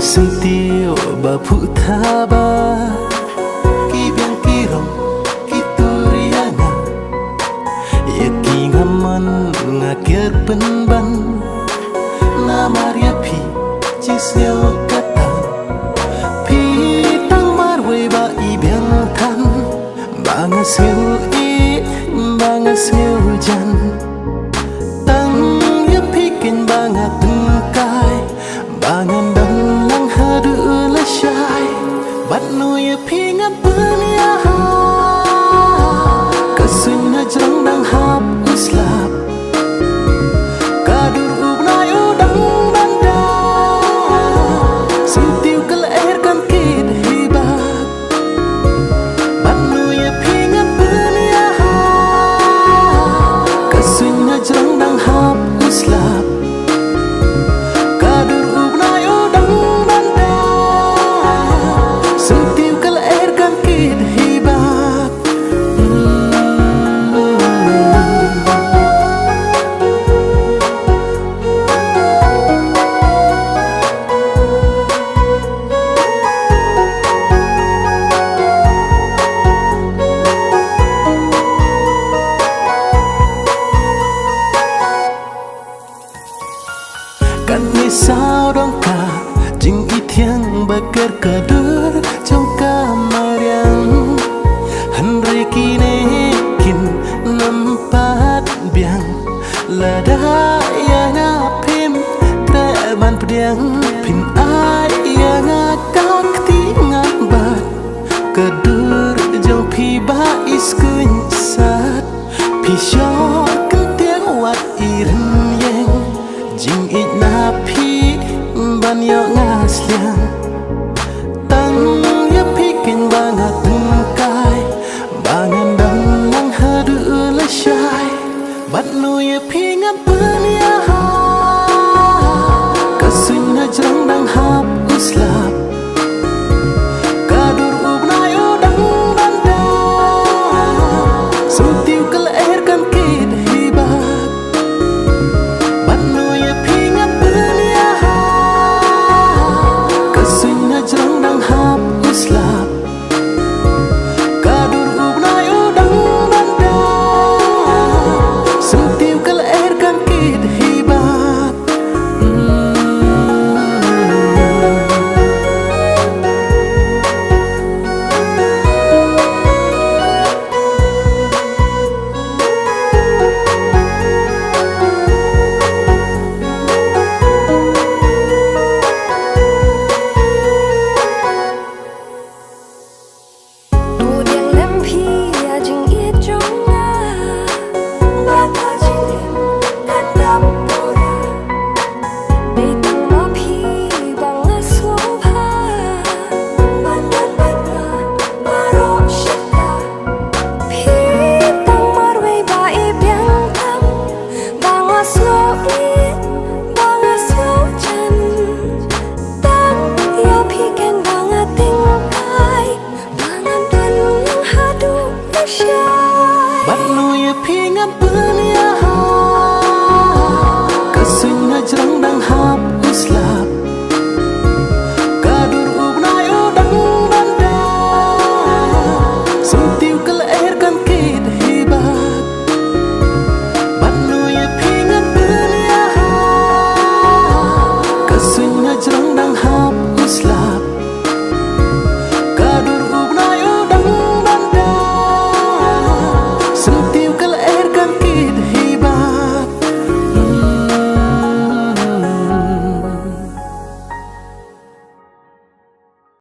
Sentiu bapu taba Kibiang kirong kiturianga Yaki ngaman ngakir penban Namaria pi cisnyo kata Pi tang marwe ba ibiang kan Bangas nyo bangas nyo jan Tang ya pikin bangat tengkai Bangan dan lang hadu lasyai Bat no ya pingat penyaha Kasunya jerang dang hap uslap Kadur ubnay udang banda Sentiu kelairkan kid hibak Bat no ya pingat penyaha Kasunya jerang dang hap uslap Sentiu kelairkan kid hibak Kan nisau dong ka Jing itiang bakar kadur Trong kamar yang Henry kinekin Nampat biang Lada yang apim Treban pediang Pin ayah ngakau ketingat bat Kadur jauh piba iskunsat Pisau kentiang wat iren yang Jing it napi ban yo ngasliang Tang ya pikin bangat tengkai Bangan dan lang hadu lasyai Bat no ya pingat penyaha Kasunya jerang dang hap uslah